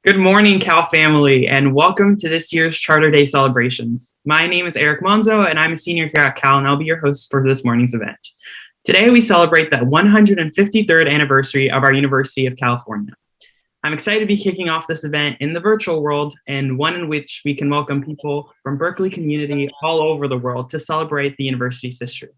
Good morning, Cal family, and welcome to this year's Charter Day celebrations. My name is Eric Monzo, and I'm a senior here at Cal, and I'll be your host for this morning's event. Today, we celebrate the 153rd anniversary of our University of California. I'm excited to be kicking off this event in the virtual world, and one in which we can welcome people from Berkeley community all over the world to celebrate the university's history.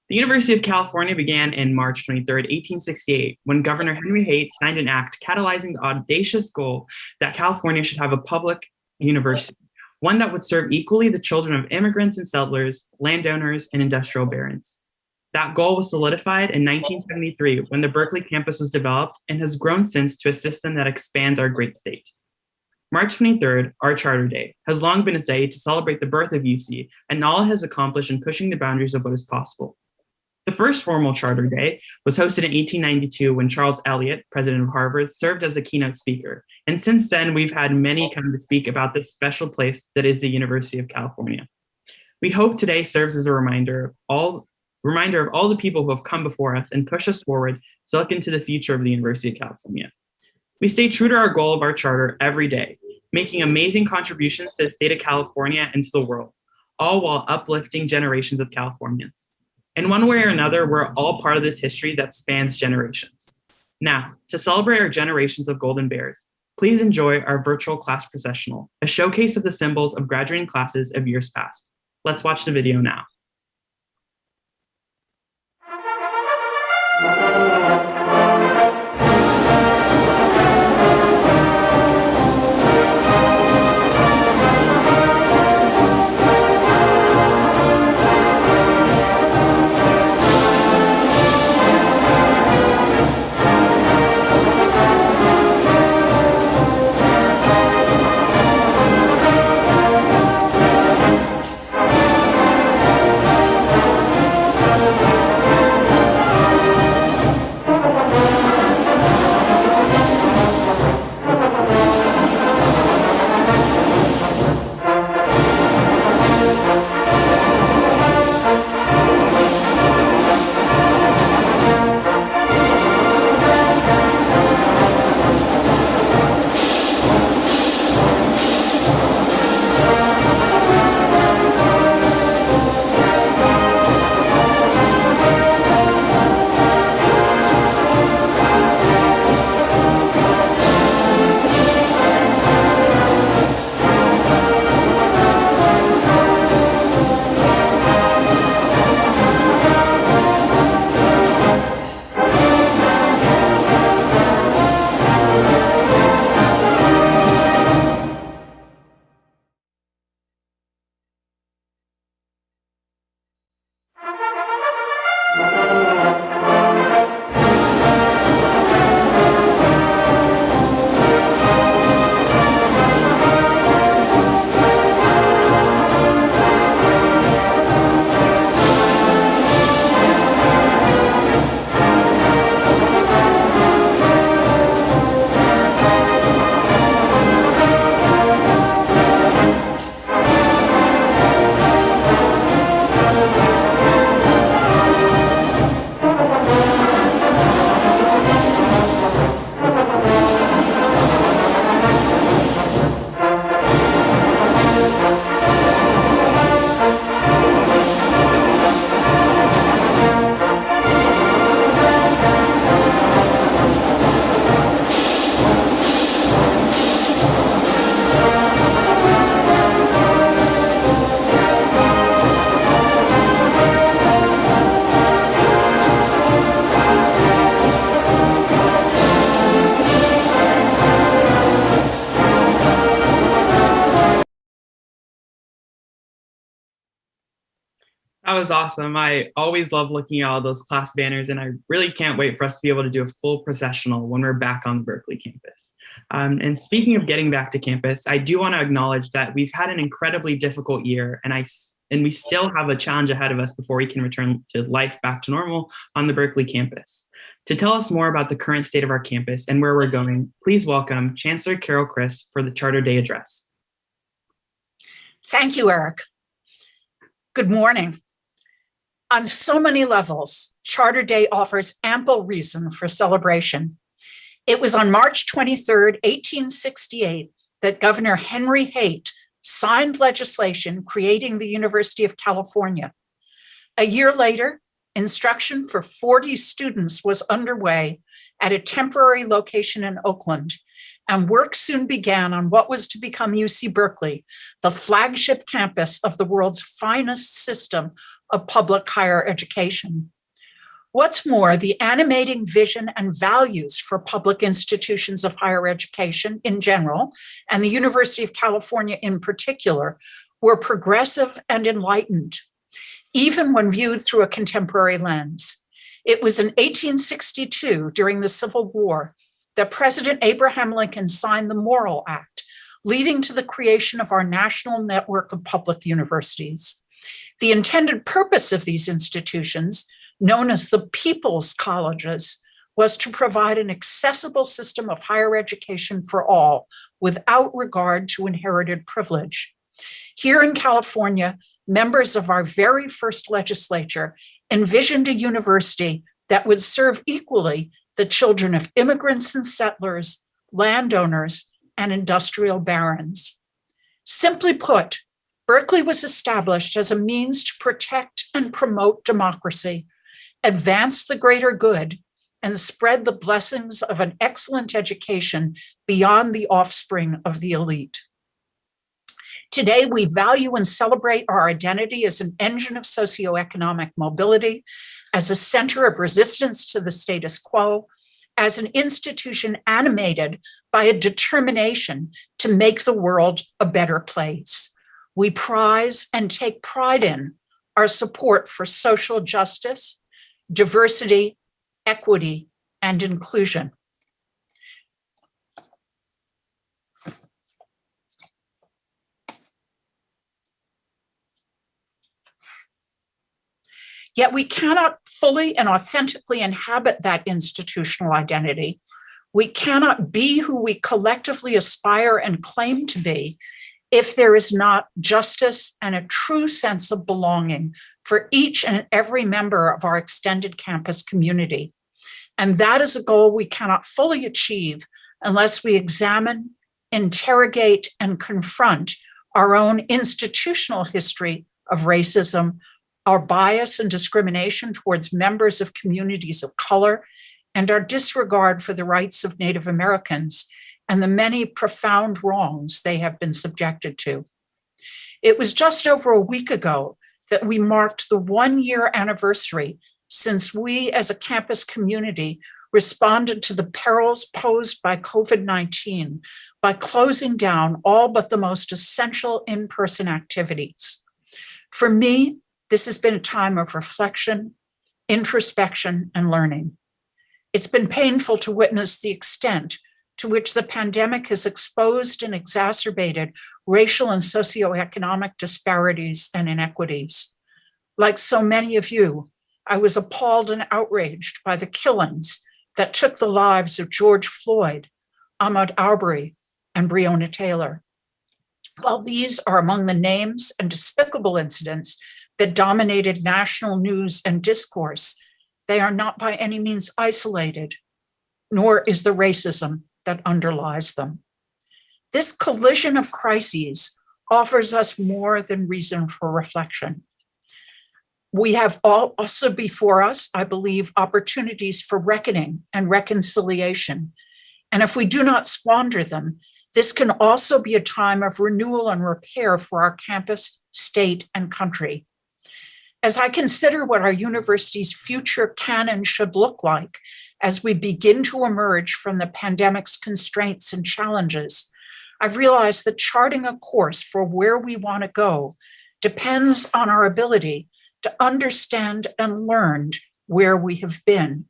The University of California began in March 23, 1868, when Governor Henry Haight signed an act catalyzing the audacious goal that California should have a public university, one that would serve equally the children of immigrants and settlers, landowners, and industrial barons. That goal was solidified in 1973 when the Berkeley campus was developed and has grown since to a system that expands our great state. March 23rd, our Charter Day, has long been a day to celebrate the birth of UC and all it has accomplished in pushing the boundaries of what is possible. The first formal Charter Day was hosted in 1892 when Charles Eliot, president of Harvard, served as a keynote speaker. And since then, we've had many come to speak about this special place that is the University of California. We hope today serves as a reminder of all the people who have come before us and push us forward to look into the future of the University of California. We stay true to our goal of our charter every day, making amazing contributions to the state of California and to the world, all while uplifting generations of Californians. In one way or another, we're all part of this history that spans generations. Now, to celebrate our generations of Golden Bears, please enjoy our virtual class processional, a showcase of the symbols of graduating classes of years past. Let's watch the video now. That was awesome. I always love looking at all those class banners, and I really can't wait for us to be able to do a full processional when we're back on the Berkeley campus. And speaking of getting back to campus, I do want to acknowledge that we've had an incredibly difficult year, and we still have a challenge ahead of us before we can return to life back to normal on the Berkeley campus. To tell us more about the current state of our campus and where we're going, please welcome Chancellor Carol Chris for the Charter Day address. Thank you, Eric. Good morning. On so many levels, Charter Day offers ample reason for celebration. It was on March 23rd, 1868, that Governor Henry Haight signed legislation creating the University of California. A year later, instruction for 40 students was underway at a temporary location in Oakland, and work soon began on what was to become UC Berkeley, the flagship campus of the world's finest system of public higher education. What's more, the animating vision and values for public institutions of higher education in general, and the University of California in particular, were progressive and enlightened, even when viewed through a contemporary lens. It was in 1862, during the Civil War, that President Abraham Lincoln signed the Morrill Act, leading to the creation of our national network of public universities. The intended purpose of these institutions, known as the People's Colleges, was to provide an accessible system of higher education for all, without regard to inherited privilege. Here in California, members of our very first legislature envisioned a university that would serve equally the children of immigrants and settlers, landowners, and industrial barons. Simply put, Berkeley was established as a means to protect and promote democracy, advance the greater good, and spread the blessings of an excellent education beyond the offspring of the elite. Today, we value and celebrate our identity as an engine of socioeconomic mobility, as a center of resistance to the status quo, as an institution animated by a determination to make the world a better place. We prize and take pride in our support for social justice, diversity, equity, and inclusion. Yet we cannot fully and authentically inhabit that institutional identity. We cannot be who we collectively aspire and claim to be if there is not justice and a true sense of belonging for each and every member of our extended campus community. And that is a goal we cannot fully achieve unless we examine, interrogate, and confront our own institutional history of racism, our bias and discrimination towards members of communities of color, and our disregard for the rights of Native Americans and the many profound wrongs they have been subjected to. It was just over a week ago that we marked the 1-year anniversary since we as a campus community responded to the perils posed by COVID-19 by closing down all but the most essential in-person activities. For me, this has been a time of reflection, introspection, and learning. It's been painful to witness the extent to which the pandemic has exposed and exacerbated racial and socioeconomic disparities and inequities. Like so many of you, I was appalled and outraged by the killings that took the lives of George Floyd, Ahmaud Arbery, and Breonna Taylor. While these are among the names and despicable incidents that dominated national news and discourse, they are not by any means isolated, nor is the racism that underlies them. This collision of crises offers us more than reason for reflection. We have also before us, I believe, opportunities for reckoning and reconciliation. And if we do not squander them, this can also be a time of renewal and repair for our campus, state, and country. As I consider what our university's future can and should look like as we begin to emerge from the pandemic's constraints and challenges, I've realized that charting a course for where we want to go depends on our ability to understand and learn where we have been.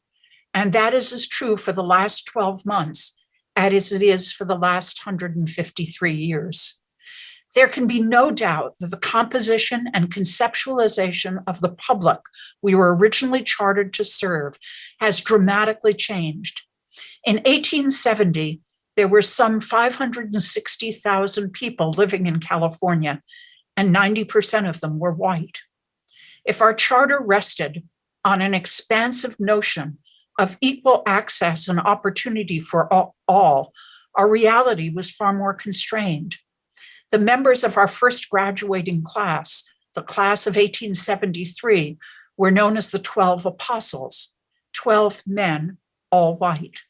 And that is as true for the last 12 months as it is for the last 153 years. There can be no doubt that the composition and conceptualization of the public we were originally chartered to serve has dramatically changed. In 1870, there were some 560,000 people living in California, and 90% of them were white. If our charter rested on an expansive notion of equal access and opportunity for all, our reality was far more constrained. The members of our first graduating class, the class of 1873, were known as the 12 Apostles, 12 men, all white.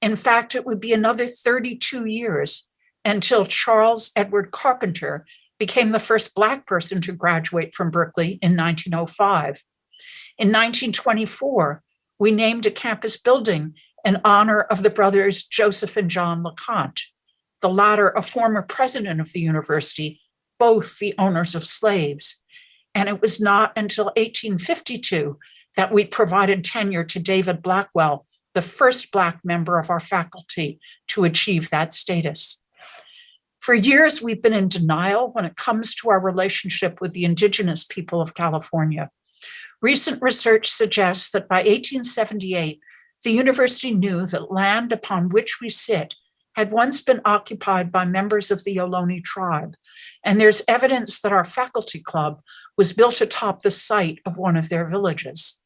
In fact, it would be another 32 years until Charles Edward Carpenter became the first Black person to graduate from Berkeley in 1905. In 1924, we named a campus building in honor of the brothers Joseph and John LeConte, the latter a former president of the university, both the owners of slaves. And it was not until 1852 that we provided tenure to David Blackwell, the first Black member of our faculty to achieve that status. For years, we've been in denial when it comes to our relationship with the indigenous people of California. Recent research suggests that by 1878, the university knew that land upon which we sit had once been occupied by members of the Ohlone tribe, and there's evidence that our faculty club was built atop the site of one of their villages.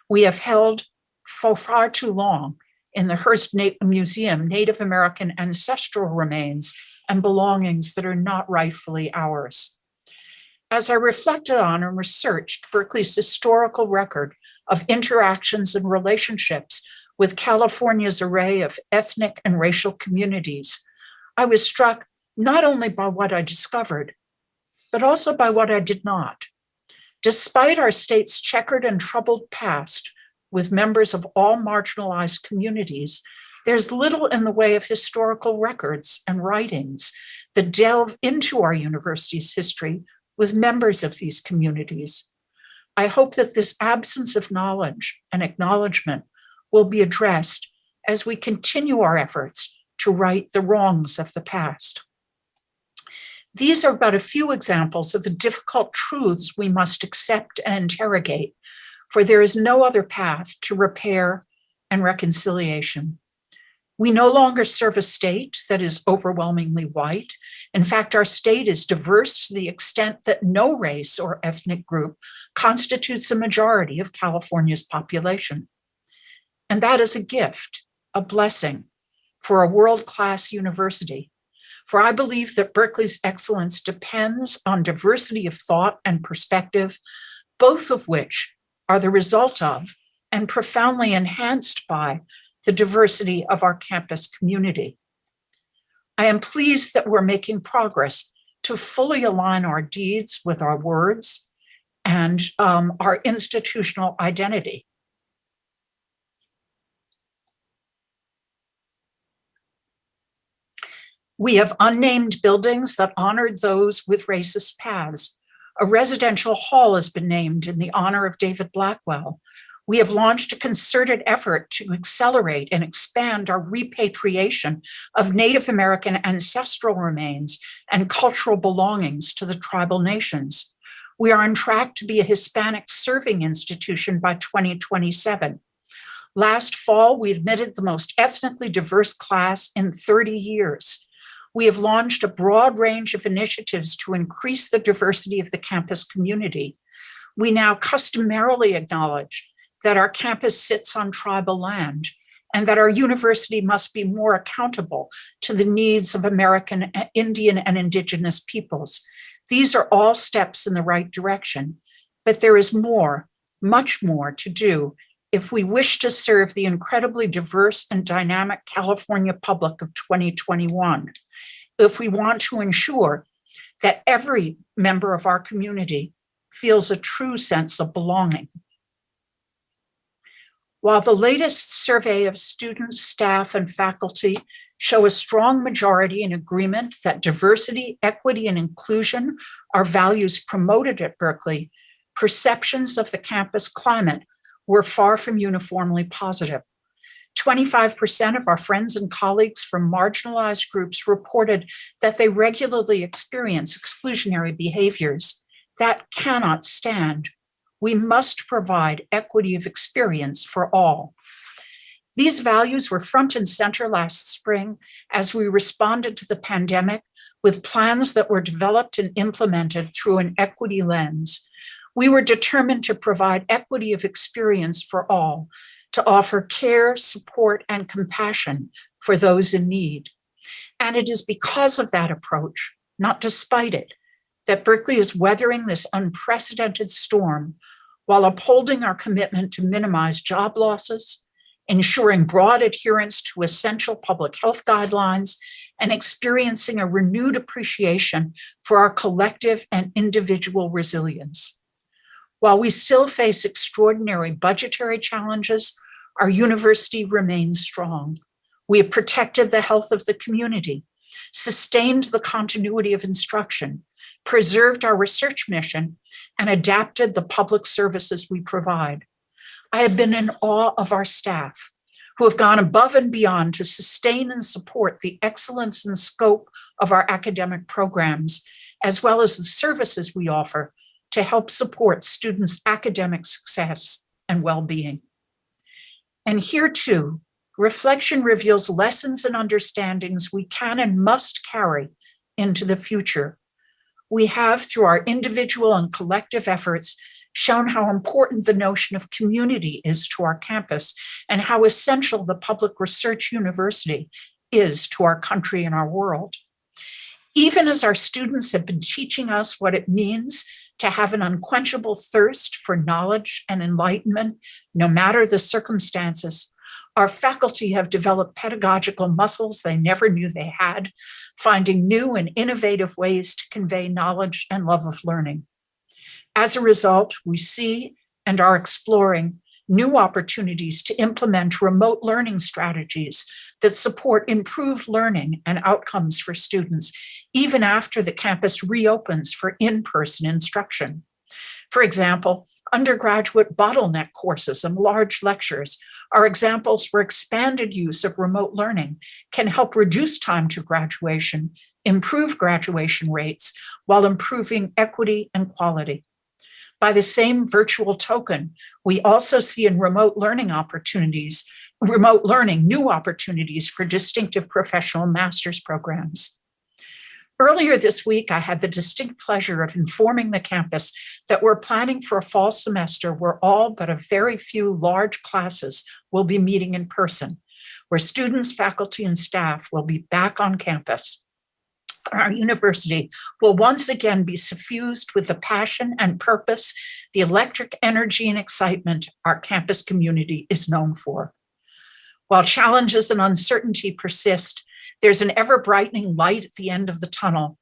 We have held for far too long in the Hearst Museum Native American ancestral remains and belongings that are not rightfully ours. As I reflected on and researched Berkeley's historical record of interactions and relationships with California's array of ethnic and racial communities, I was struck not only by what I discovered, but also by what I did not. Despite our state's checkered and troubled past with members of all marginalized communities, there's little in the way of historical records and writings that delve into our university's history with members of these communities. I hope that this absence of knowledge and acknowledgement will be addressed as we continue our efforts to right the wrongs of the past. These are but a few examples of the difficult truths we must accept and interrogate, for there is no other path to repair and reconciliation. We no longer serve a state that is overwhelmingly white. In fact, our state is diverse to the extent that no race or ethnic group constitutes a majority of California's population. And that is a gift, a blessing for a world-class university. For I believe that Berkeley's excellence depends on diversity of thought and perspective, both of which are the result of and profoundly enhanced by the diversity of our campus community. I am pleased that we're making progress to fully align our deeds with our words and our institutional identity. We have unnamed buildings that honored those with racist paths. A residential hall has been named in the honor of David Blackwell. We have launched a concerted effort to accelerate and expand our repatriation of Native American ancestral remains and cultural belongings to the tribal nations. We are on track to be a Hispanic serving institution by 2027. Last fall, we admitted the most ethnically diverse class in 30 years. We have launched a broad range of initiatives to increase the diversity of the campus community. We now customarily acknowledge that our campus sits on tribal land and that our university must be more accountable to the needs of American, Indian, and Indigenous peoples. These are all steps in the right direction, but there is more, much more to do if we wish to serve the incredibly diverse and dynamic California public of 2021, if we want to ensure that every member of our community feels a true sense of belonging. While the latest survey of students, staff, and faculty show a strong majority in agreement that diversity, equity, and inclusion are values promoted at Berkeley, perceptions of the campus climate were far from uniformly positive. 25% of our friends and colleagues from marginalized groups reported that they regularly experience exclusionary behaviors. That cannot stand. We must provide equity of experience for all. These values were front and center last spring as we responded to the pandemic with plans that were developed and implemented through an equity lens. We were determined to provide equity of experience for all, to offer care, support, and compassion for those in need. And it is because of that approach, not despite it, that Berkeley is weathering this unprecedented storm while upholding our commitment to minimize job losses, ensuring broad adherence to essential public health guidelines, and experiencing a renewed appreciation for our collective and individual resilience. While we still face extraordinary budgetary challenges, our university remains strong. We have protected the health of the community, sustained the continuity of instruction, preserved our research mission, and adapted the public services we provide. I have been in awe of our staff, who have gone above and beyond to sustain and support the excellence and scope of our academic programs, as well as the services we offer to help support students' academic success and well-being. And here too, reflection reveals lessons and understandings we can and must carry into the future. We have, through our individual and collective efforts, shown how important the notion of community is to our campus and how essential the public research university is to our country and our world. Even as our students have been teaching us what it means to have an unquenchable thirst for knowledge and enlightenment, no matter the circumstances, our faculty have developed pedagogical muscles they never knew they had, finding new and innovative ways to convey knowledge and love of learning. As a result, we see and are exploring new opportunities to implement remote learning strategies that support improved learning and outcomes for students, even after the campus reopens for in-person instruction. For example, undergraduate bottleneck courses and large lectures are examples where expanded use of remote learning can help reduce time to graduation, improve graduation rates, while improving equity and quality. By the same virtual token, we also see in remote learning new opportunities for distinctive professional master's programs. Earlier this week, I had the distinct pleasure of informing the campus that we're planning for a fall semester where all but a very few large classes will be meeting in person, where students, faculty, and staff will be back on campus. Our university will once again be suffused with the passion and purpose, the electric energy and excitement our campus community is known for. While challenges and uncertainty persist, there's an ever-brightening light at the end of the tunnel.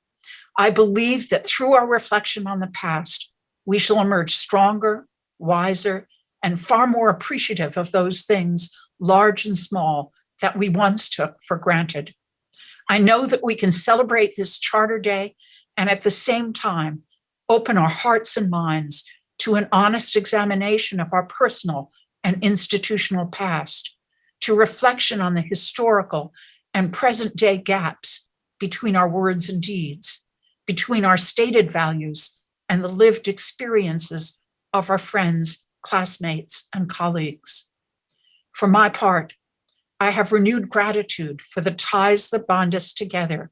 I believe that through our reflection on the past, we shall emerge stronger, wiser, and far more appreciative of those things, large and small, that we once took for granted. I know that we can celebrate this Charter Day and at the same time open our hearts and minds to an honest examination of our personal and institutional past, to reflection on the historical and present day gaps between our words and deeds, between our stated values and the lived experiences of our friends, classmates, and colleagues. For my part, I have renewed gratitude for the ties that bond us together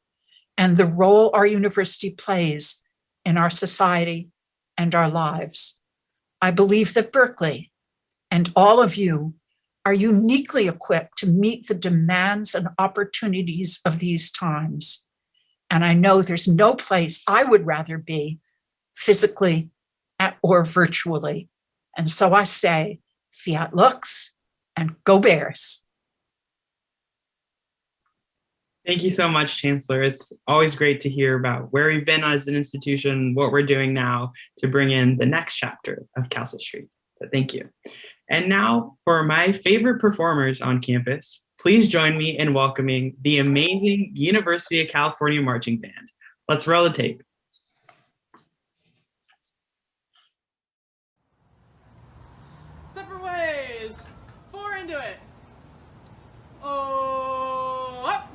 and the role our university plays in our society and our lives. I believe that Berkeley and all of you are uniquely equipped to meet the demands and opportunities of these times. And I know there's no place I would rather be, physically or virtually. And so I say, fiat lux and go Bears. Thank you so much, Chancellor. It's always great to hear about where we've been as an institution, what we're doing now to bring in the next chapter of Council Street. But thank you. And now for my favorite performers on campus, please join me in welcoming the amazing University of California Marching Band. Let's roll the tape. Separate ways. 4 into it. Oh, up.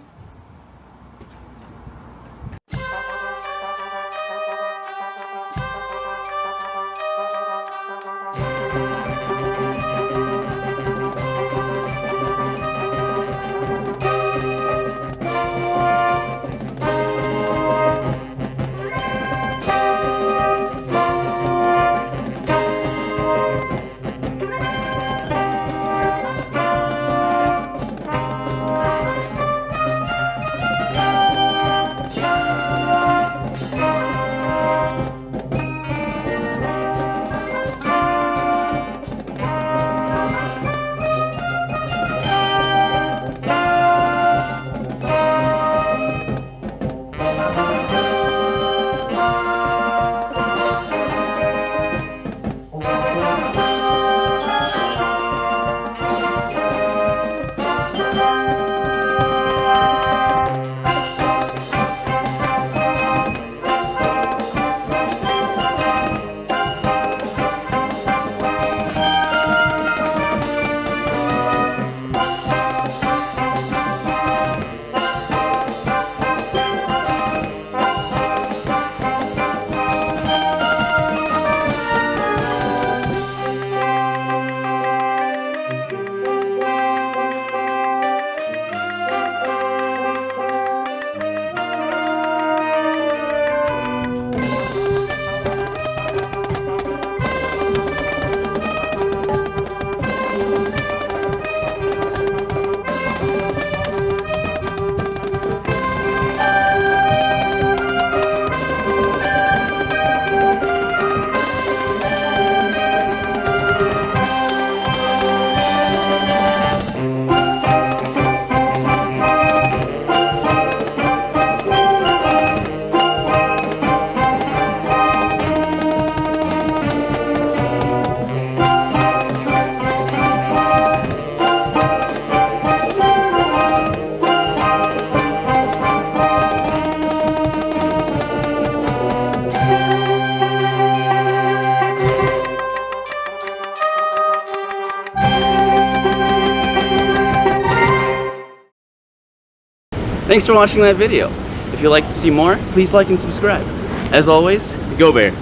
Thanks for watching that video. If you'd like to see more, please like and subscribe. As always, go Bears!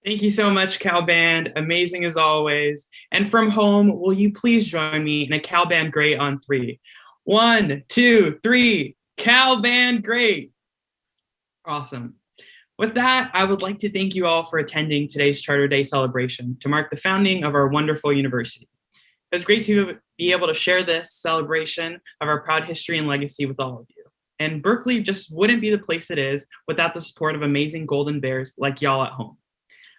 Thank you so much, Cal Band. Amazing as always. And from home, will you please join me in a Cal Band Great on 3? 1, 2, 3. Cal Band Great. Awesome. With that, I would like to thank you all for attending today's Charter Day celebration to mark the founding of our wonderful university. It was great to be able to share this celebration of our proud history and legacy with all of you. And Berkeley just wouldn't be the place it is without the support of amazing Golden Bears like y'all at home.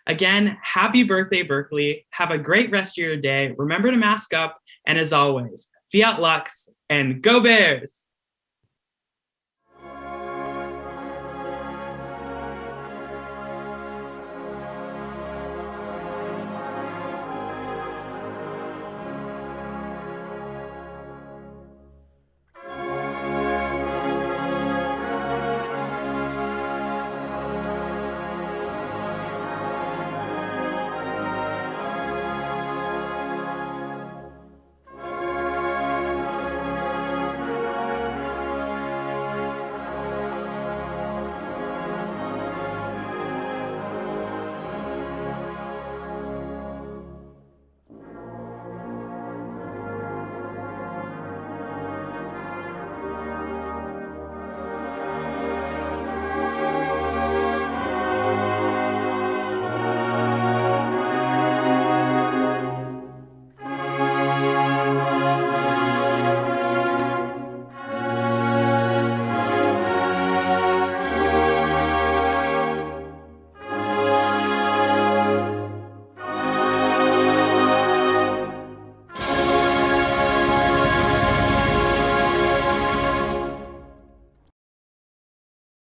Again, happy birthday, Berkeley. Have a great rest of your day. Remember to mask up. And as always, Fiat Lux and go Bears!